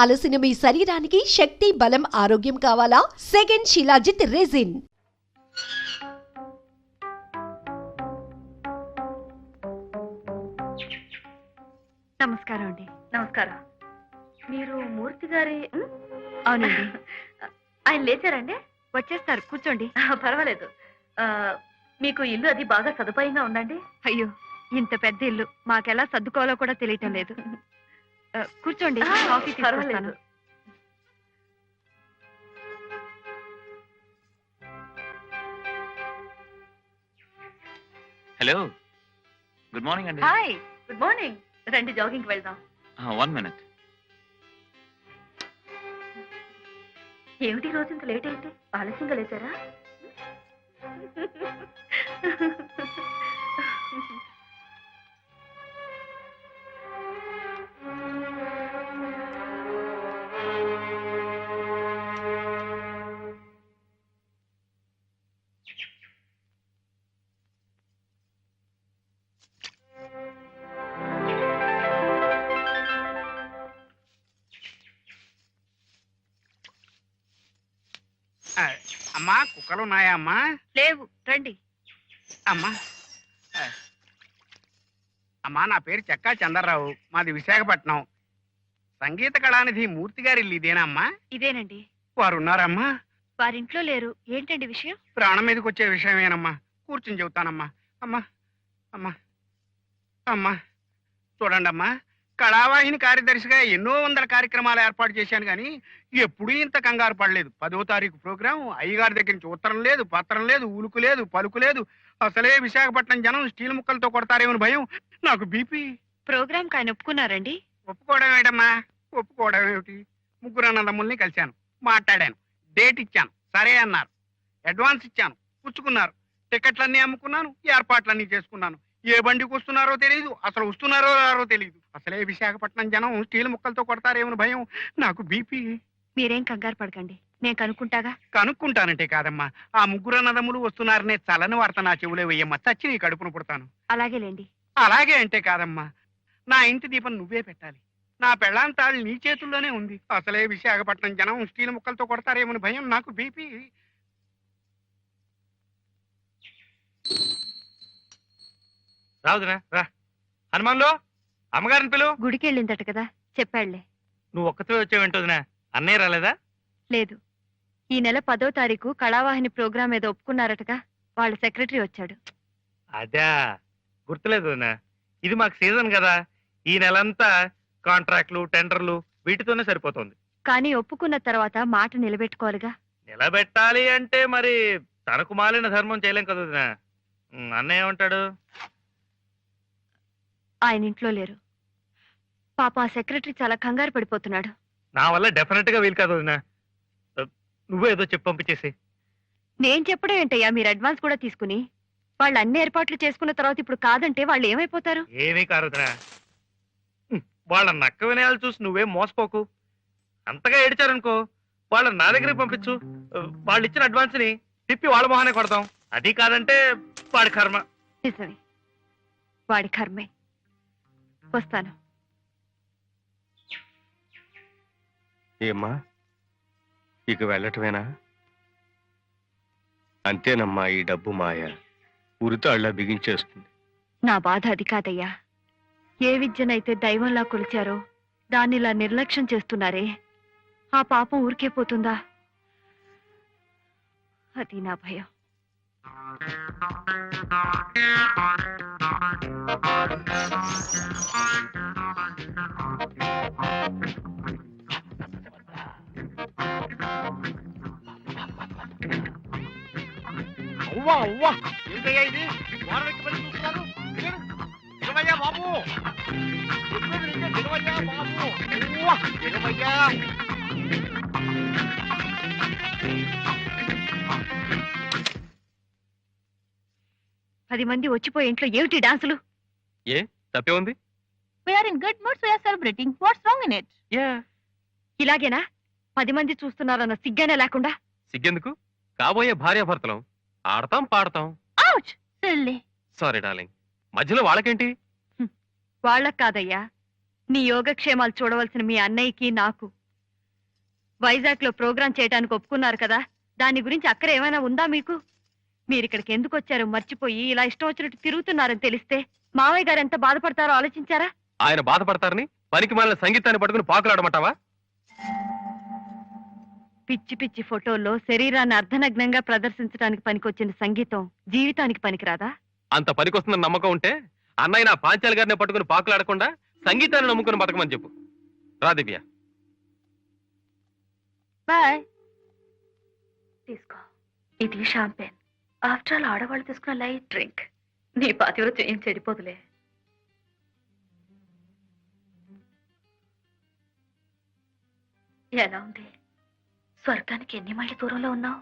అలసిన మీ శరీరానికి శక్తి, బలం, ఆరోగ్యం కావాలా? Second shilajit resin. నమస్కారం అండి. నమస్కారం. మీరు మూర్తి గారి? అవునండి. ఆయన లేచారండి? వచ్చేస్తారు, కూర్చోండి. పర్వాలేదు. మీకు ఇల్లు అది బాగా సదుపాయంగా ఉందండి? అయ్యో, ఇంత పెద్ద ఇల్లు మాకెలా సర్దుకోవాలో కూడా తెలియటం లేదు. కూర్చోండి, కాఫీ తీసుకొస్తాను. హలో, గుడ్ మార్నింగ్ అండి. Hi, good morning. రండి, జాగింగ్ వెళ్దాం. 1 minute. ఏమిటి రోజు ఇంత లేట్ ఏంటి? ఆలస్యంగా లేచారా? అమ్మా, కుక్కలు ఉన్నాయా అమ్మా? లేవు, రండి. అమ్మా అమ్మా, నా పేరు చెక్కా చంద్రరావు, మాది విశాఖపట్నం. సంగీత కళానిధి మూర్తి గారి ఇల్లు ఇదేనా అమ్మా? ఇదేనండి. వారు ఉన్నారమ్మా? వారింట్లో లేరు. ఏంటండి విషయం? ప్రాణం మీదకి వచ్చే విషయమేనమ్మా. కూర్చుని చెబుతానమ్మా. అమ్మా అమ్మా అమ్మా చూడండి అమ్మా, కళావాహిని కార్యదర్శిగా ఎన్నో వందల కార్యక్రమాలు ఏర్పాటు చేశాను కానీ ఎప్పుడూ ఇంత కంగారు పడలేదు. 10వ తారీఖు ప్రోగ్రాం, అయ్యగారి దగ్గర నుంచి ఉత్తరం లేదు, పత్రం లేదు, ఉలుకు లేదు, పలుకు లేదు. అసలే విశాఖపట్నం జనం స్టీల్ ముక్కలతో కొడతారేమని భయం. నాకు బీపీ. ప్రోగ్రామ్ ఆయన ఒప్పుకున్నారండి? ఒప్పుకోవడం ఏమిటమ్మా? ఒప్పుకోవడం ఏమిటి? 3 అన్నదమ్ముల్ని కలిశాను, మాట్లాడాను, డేట్ ఇచ్చాను, సరే అన్నారు. అడ్వాన్స్ ఇచ్చాను, పుచ్చుకున్నారు. టికెట్లన్నీ అమ్ముకున్నాను, ఏర్పాట్లన్నీ చేసుకున్నాను. ఏ బండికి వస్తున్నారో తెలియదు, అసలు వస్తున్నారో రారో తెలియదు. అసలే విశాఖపట్నం జనం స్టీల్ ముక్కలతో కొడతారేమని భయం. నాకు బీపీ. మీరేం కంగారు పడకండి, నేను కనుక్కుంటాగా. కనుక్కుంటానంటే కాదమ్మా, ఆ 3 అన్నదమ్ములు వస్తున్నారనే చల్లని వార్త నా చెవులే వెయ్యమ్మా, చచ్చి నీ కడుపును పుడతాను. అలాగేలేండి. అలాగే అంటే కాదమ్మా, నా ఇంటి దీపం నువ్వే పెట్టాలి. నా పెళ్ళాం తాళి నీ చేతుల్లోనే ఉంది. అసలే విశాఖపట్నం జనం స్టీల్ ముక్కలతో కొడతారేమని భయం. నాకు బీపీ. రావుదునా రా. హనుమాన్లో అమ్మగారిని పిలు. గుడికి వెళ్ళిందట కదా, చెప్పాళ్లే. నువ్వు ఒక్కతో వచ్చావేంటోదినా? అన్నయ్య రాలేదా? లేదు, ఈ నెల 10వ తారీఖు కళావాహిని ప్రోగ్రాం ఏదో ఒప్పుకున్నారటగా, వాళ్ళ సెక్రటరీ వచ్చాడు. అదా, గుర్తులేదు వదినా. ఇది మాకు సీజన్ కదా, ఈ నెలంతా కాంట్రాక్ట్లు, టెండర్లు వీటితోనే సరిపోతుంది. కానీ ఒప్పుకున్న తర్వాత మాట నిలబెట్టుకోవాలిగా. నిలబెట్టాలి అంటే మరి తనకు మాలిన ధర్మం చేయలేం కదా వదినా. అన్నయ్య ఏమంటాడు? ఆయన ఇంట్లో లేరు. పాప ఆ సెక్రటరీ చాలా కంగారు పడిపోతున్నాడు. నా వల్ల డెఫినెట్ గా వీలు కాదు వదినా. నువ్వే ఏదో చెప్పి పంపించేసి. నేను చెప్పడం ఏంటయ్యా, మీరు అడ్వాన్స్ కూడా తీసుకుని వాళ్ళు అన్ని ఏర్పాట్లు చేసుకున్న తర్వాత ఇప్పుడు కాదంటే వాళ్ళు ఏమైపోతారు? ఏమీ కాదు వదినా. వాళ్ళ నక్క వినయాలు చూసి నువ్వేం మోసపోకు. అంతగా ఏడిచారనుకో, వాళ్ళని నా దగ్గరికి పంపించు. వాళ్ళు ఇచ్చిన అడ్వాన్స్ ని తిప్పి వాళ్ళ మొహానే కొడతాం. అది కాదంటే వాడి కర్మ. నిజమే, వాడి కర్మే. వస్తాను. ఏమ్మా, ఇక వెళ్ళటమేనా? అంతేనమ్మా, ఈ డబ్బు మాయ ఉరితాళ్లా బిగించేస్తుంది. నా బాధ అది కాదయ్యా. ఏ విద్యనైతే దైవంలా కొలిచారో దాన్ని ఇలా నిర్లక్ష్యం చేస్తున్నారే, ఆ పాపం ఊరికే పోతుందా? అది నా భయం. అవ్వా అవ్వా, ఏంటయ్యా ఇది? వారానికి పని చూస్తున్నారు. దిగవయ్యా బాబు, దిగవయ్యా బాబు, దిగవయ్యా. 10 మంది వచ్చిపోయే ఇంట్లో ఏమిటి డాన్సులు? ఏ తప్పే ఉంది? We are in good mood, so we are celebrating. What's wrong in it? ఇలాగేనా? 10 మంది చూస్తున్నారన్న సిగ్గనే లేకుండా. సిగ్గెందుకు? కాబోయే భార్యాభర్తలం, ఆడతాం పాడతాం. Ouch! Silly. సారీ డార్లింగ్, మధ్యలో వాళ్ళకేంటి? వాళ్ళకు కాదయ్యా, నీ యోగక్షేమాలు చూడవలసిన మీ అన్నయ్యకి నాకు వైజాగ్ లో ప్రోగ్రాం చేయడానికి ఒప్పుకున్నారు కదా, దాని గురించి అక్కర ఏమైనా ఉందా మీకు? మీరు ఇక్కడికి ఎందుకు వచ్చారో మర్చిపోయి ఇలా ఇష్టం వచ్చినట్టు తిరుగుతున్నారని తెలిస్తే మావయ్య గారు ఎంత బాధపడతారో ఆలోచించారా? ఆయన బాధపడతారని పనికి మాలిన సంగీతాన్ని పట్టుకుని పాకులాడమంటావా? పిచ్చి పిచ్చి ఫోటోల్లో శరీరాన్ని అర్ధనగ్నంగా ప్రదర్శించడానికి పనికొచ్చిన సంగీతం జీవితానికి పనికిరాదా? అంత పనికొస్తుందని నమ్మకం ఉంటే అన్నయ్య నా పాంచాలి గారిని పట్టుకుని పాకులాడకుండా సంగీతాన్ని నమ్ముకుని బతకమని చెప్పు. రా దివ్య. బాయ్. తీసుకో, ఇది షాంపెన్. ఆఫ్టర్ ఆల్ ఆడవాళ్ళు తీసుకున్న లైట్ డ్రింక్. నీ పాతివృత్యం ఏం చెడిపోదులే. ఎలా ఉంది? స్వర్గానికి ఎన్ని మైళ్ళ దూరంలో ఉన్నావు?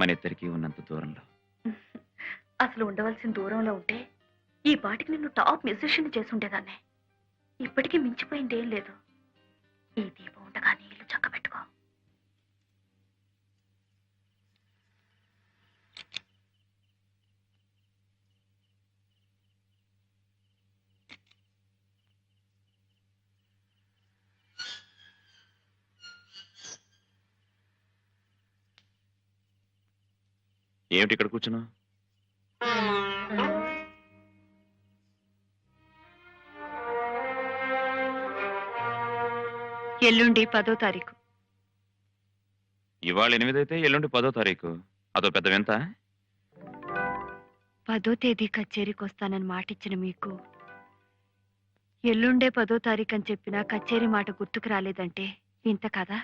మన ఇద్దరికి ఉన్నంత దూరంలో. అసలు ఉండవలసిన దూరంలో ఉంటే ఈ పాటికి నిన్ను టాప్ మ్యూజిషియన్ చేసి ఉండేదాన్ని. ఇప్పటికీ మించిపోయింది ఏం లేదు. ఈ దీపం ఉండగా నీ ఇల్లు చక్కబెట్టుకో. ఏమిటి ఇక్కడ కూర్చున్నావు? ఎల్లుండి 10వ తారీఖు. ఇవాళ 8 అయితే ఎల్లుండి 10వ తారీఖు. అదో పెద్ద వింత. 10వ తేదీ కచేరీకి వస్తానని మాటిచ్చిన మీకు ఎల్లుండే 10వ తారీఖు అని చెప్పినా కచేరీ మాట గుర్తుకు రాలేదంటే వింత కదా?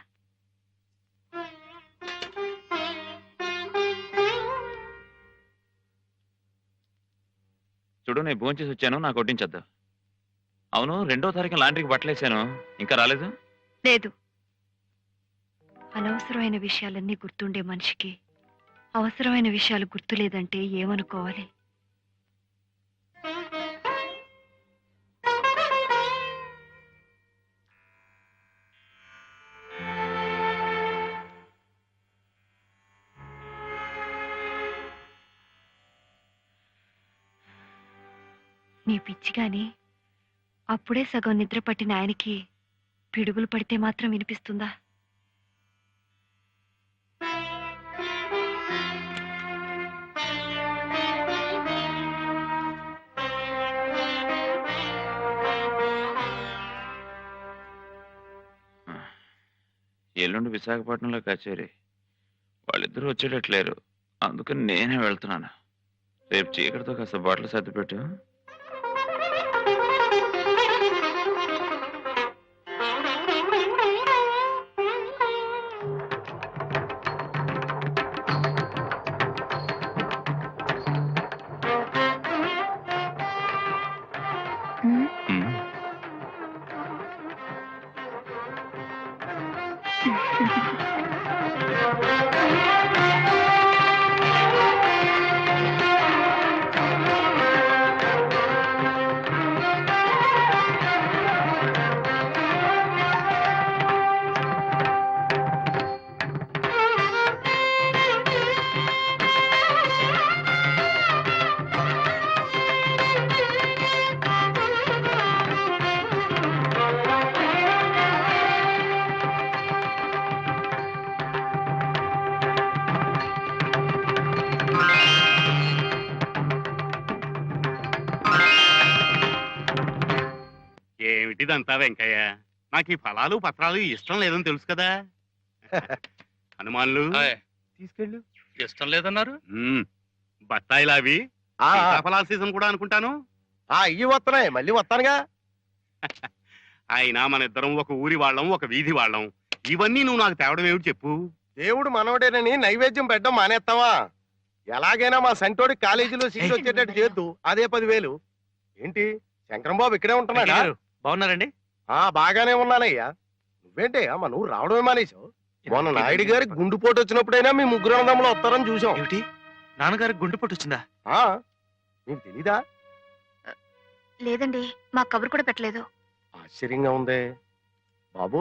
చూడు, నేను భోంచేసి వచ్చాను, నాకు వడ్డించొద్దు. అవును, 2వ తారీఖు లాండ్రీకి బట్టలేసాను, ఇంకా రాలేదు? లేదు. అనవసరమైన విషయాలన్నీ గుర్తుండే మనిషికి అవసరమైన విషయాలు గుర్తులేదంటే ఏమనుకోవాలి? నీ పిచ్చి గాని అప్పుడే సగం నిద్ర పట్టిన ఆయనకి పిడుగులు పడితే మాత్రం వినిపిస్తుందా? ఎల్లుండి విశాఖపట్నంలో కచేరీ. వాళ్ళిద్దరూ వచ్చేటట్లేరు, అందుకని నేనే వెళ్తున్నాను. రేపు చీకటితో కాస్త బాటలు సర్దిపెట్టు. ఏమిటిదంతా వెంకయ్య? నాకు ఈ ఫలాలు పత్రాలు ఇష్టం లేదని తెలుసు కదా. హనుమాన్లు తీసుకెళ్ళు. ఇష్టం లేదన్నారు. బత్తాయిలు అవి ఫలాల సీజన్ కూడా అనుకుంటాను. ఇవి వస్తున్నాయి, మళ్ళీ వస్తానుగా. అయినా మన ఇద్దరం ఒక ఊరి వాళ్ళం, ఒక వీధి వాళ్ళం. ఇవన్నీ నువ్వు నాకు తేవడం ఏమిటి చెప్పు? దేవుడు మనవడేనని నైవేద్యం పెట్టడం మానేస్తావా? ఎలాగైనా మా సంటోడి కాలేజీలో సీట్ వచ్చేటట్టు చేద్దు. అదే 10,000. ఏంటి శంకరం బాబు ఇక్కడే ఉంటున్నాడా? బాగున్నారండి? బాగానే ఉన్నానయ్యా. నువ్వేంటి అమ్మ నువ్వు రావడమే మానేశావు? మొన్న నాయుడు గారికి గుండుపోటు వచ్చినప్పుడైనా మీ ముగ్గురు అన్నదమ్ములు వస్తారని చూసాం. ఏమిటి, నాన్నగారికి గుండెపోటు వచ్చిందా? నీకు తెలీదా? లేదండి, మా కబురు కూడా పెట్టలేదు. ఆశ్చర్యంగా ఉందే బాబు.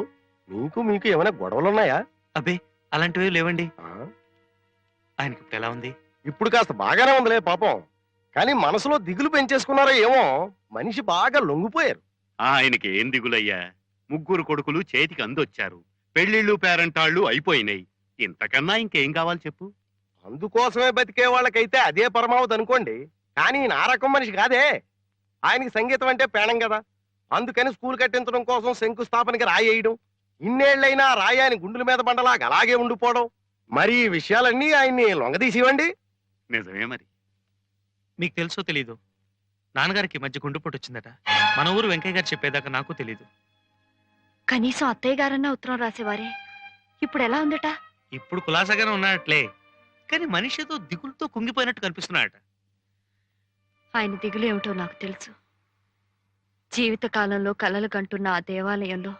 మీకు ఏమైనా గొడవలున్నాయా? అబ్బే, అలాంటివి లేవండి. ఆయనకి ఇప్పుడు ఎలా ఉంది? ఇప్పుడు కాస్త బాగానే ఉందిలే పాపం. కానీ మనసులో దిగులు పెంచేసుకున్నారో ఏమో. మనిషి బాగా లొంగిపోయారు. ఆయనకి ఏం దిగులయ్యా? ముగ్గురు కొడుకులు చేతికి అందొచ్చారు. పెళ్లిళ్ళు పేరంటాళ్ళు అయిపోయినాయి. ఇంతకన్నా ఇంకేం కావాలి చెప్పు? అందుకోసమే బతికే వాళ్ళకైతే అదే పరమావధి అనుకోండి. కానీ నా రకం మనిషి కాదే. ఆయనకి సంగీతం అంటే ప్రాణం కదా. అందుకని స్కూల్ కట్టించడం కోసం శంకుస్థాపనకి రాయేయడం, ఇన్నేళ్లైనా రాయి ఆయన గుండెల మీద బండలాగా అలాగే ఉండిపోవడం. మరి ఈ విషయాలన్నీ ఆయన్ని లొంగదీసివ్వండి. నిజమే మరి. మీకు తెలుసో తెలీదు, నాన్నగారికి మధ్య గుండెపోటు వచ్చిందట. మన ఊరు వెంకయ్య గారు చెప్పేదాకా నాకు తెలీదు. కనీసం అత్తయ్య గారన్నా ఉత్తరం రాసేవారే. ఇప్పుడు ఎలా ఉందట? ఇప్పుడు కులాసాగానే ఉన్నాడట్లే, కానీ మనిషి ఏదో దిగులతో కుంగిపోయినట్టు కనిపిస్తున్నాడట. ఆయన దిగులు ఏమిటో నాకు తెలుసు. జీవితకాలంలో కలలు కంటున్న ఆ దేవాలయంలో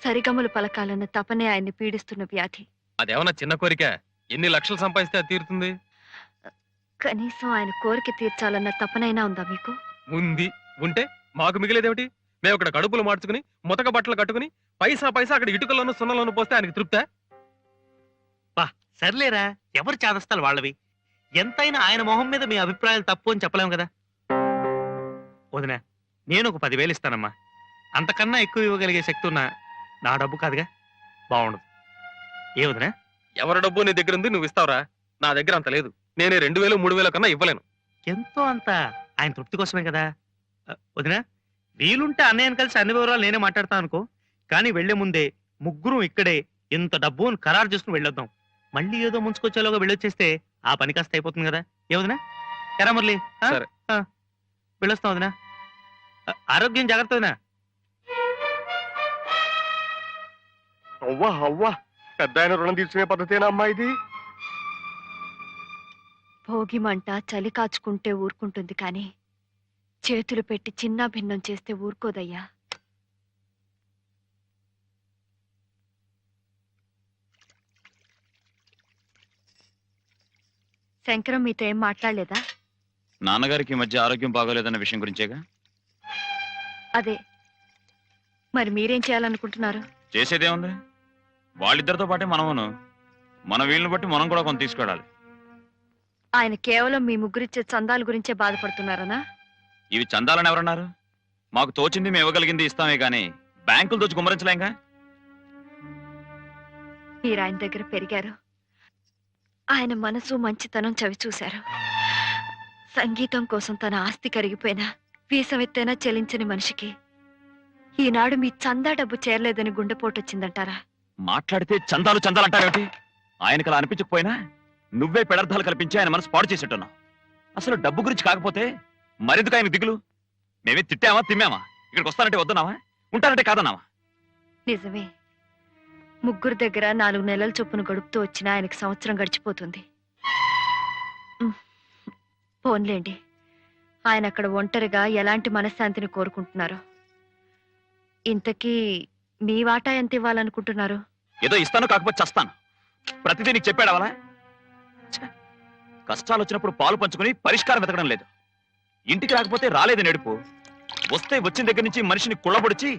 సరిగమలు పలకాలన్న తపనే ఆయన్ని పీడిస్తున్న వ్యాధి. అదేమన్నా చిన్న కోరిక? ఎన్ని లక్షలు సంపాదిస్తే అది తీరుతుంది? కనీసం ఆయన కోరిక తీర్చాలన్న తపనైనా ఉందా మీకు? ఉంది. ఉంటే మాకు మిగిలేదేమిటి? మేము ఇక్కడ కడుపులు మార్చుకుని ముతక బట్టలు కట్టుకుని పైసా అక్కడ ఇటుకల్లోనూ సున్నలోనూ పోస్తే ఆయనకి తృప్తా? బా సర్లేరా, ఎవరు చాదస్తాలు వాళ్ళవి. ఎంతైనా ఆయన మొహం మీద మీ అభిప్రాయాలు తప్పు అని చెప్పలేము కదా. వదినా, నేను ఒక 10,000 ఇస్తానమ్మా. అంతకన్నా ఎక్కువ ఇవ్వగలిగే శక్తి ఉన్నా నా డబ్బు కాదుగా, బాగుండదు. ఏ వదినా? ఎవరి డబ్బు నీ దగ్గర ఉంది, నువ్వు ఇస్తావురా? నా దగ్గర అంత లేదు. నేనే 2,000 3,000 కన్నా ఇవ్వలేను. ఎంతో అంత ఆయన తృప్తి కోసమే కదా. వదినా, వీలుంటే అన్నయ్యను కలిసి అన్ని వివరాలు నేనే మాట్లాడతాను అనుకో. కానీ వెళ్లే ముందే ముగ్గురం ఇక్కడే ఇంత డబ్బు అని ఖరారు చేసుకుని వెళ్ళొద్దాం. మళ్ళీ ఏదో ముంచుకొచ్చేలోగా వెళ్ళొచ్చేస్తే ఆ పని కాస్త అయిపోతుంది కదా. ఏ వదినా? ఎరా మురళి? సరే వెళ్ళొస్తాం వదినా. ఆరోగ్యం జాగ్రత్త వదినా. అవ్వా అవ్వా, పెద్ద ఆయన రుణం తీర్చుకునే పద్ధతేనా అమ్మా ఇది? భోగి మంట చలి కాచుకుంటే ఊరుకుంటుంది కానీ చేతులు పెట్టి చిన్న భిన్నం చేస్తే ఊరుకోదయ్యా. శంకరం మీతో ఏం మాట్లాడలేదా? నాన్నగారికి ఈ మధ్య ఆరోగ్యం బాగోలేదన్న విషయం గురించేగా. అదే, మరి మీరేం చేయాలనుకుంటున్నారు? చేసేదేముంది, వాళ్ళిద్దరితో పాటే మనమును. మన వీళ్ళని బట్టి మనం కూడా కొంత తీసుకోవాలి. ఆయన కేవలం మీ ముగ్గురిచ్చే చందాల గురించే బాధపడుతున్నారనా? ఇవి చందాలని ఎవరన్నారు? మాకు తోచింది మేము ఇవ్వగలిగింది ఇస్తామే గానీ బ్యాంకులు దోచి గుమ్మరించలేంగా. మీరు ఆయన దగ్గర పెరిగారు, ఆయన మనసు మంచితనం చవి చూశారు. సంగీతం కోసం తన ఆస్తి కరిగిపోయినా వీసమెత్తైనా చెలించని మనిషికి ఈనాడు మీ చందా డబ్బు చేరలేదని గుండెపోటు వచ్చిందంటారా? మాట్లాడితే చందాలు అంటారేమిటి? ఆయనకు అలా అనిపించకపోయినా నువ్వే పెడర్థాలు కల్పించి ఆయన మనసు పాడు చేసేట్టున్నావు. అసలు డబ్బు గురించి కాకపోతే మరెందుకు ఆయన దిగులు? మేమే తిట్టామా తిమ్మామా? ఇక్కడికి వస్తానంటే వద్దున్నావా? ఉంటానంటే కాదన్నావా? నిజమే, ముగ్గురు దగ్గర 4 నెలల చొప్పున గడుపుతూ వచ్చిన ఆయనకి సంవత్సరం గడిచిపోతుంది. పోన్లేండి, ఆయన అక్కడ ఒంటరిగా ఎలాంటి మనశ్శాంతిని కోరుకుంటున్నారు. ఇంతకీ మీ వాటా ఎంత ఇవ్వాలనుకుంటున్నారు? ఏదో ఇస్తాను, కాకపోతే చస్తాను. ప్రతిదీ నీకు చెప్పాడవలా? కష్టాలు వచ్చినప్పుడు పాలు పంచుకుని పరిష్కారం వెతకడం లేదు. ఇంటికి రాకపోతే రాలేదు నెడుపు, వస్తే వచ్చిన దగ్గర నుంచి మనిషిని కుళ్ళబొడిచి.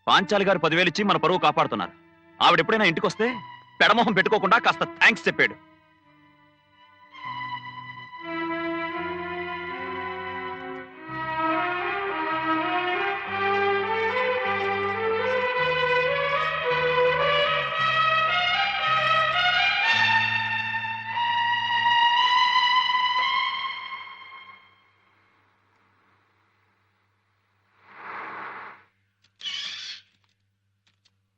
పాంచాలి గారు 10,000 ఇచ్చి మన పరువు కాపాడుతున్నారు. ఆవిడ ఎప్పుడైనా ఇంటికి వస్తే పెడమోహం పెట్టుకోకుండా కాస్త థ్యాంక్స్ చెప్పాడు.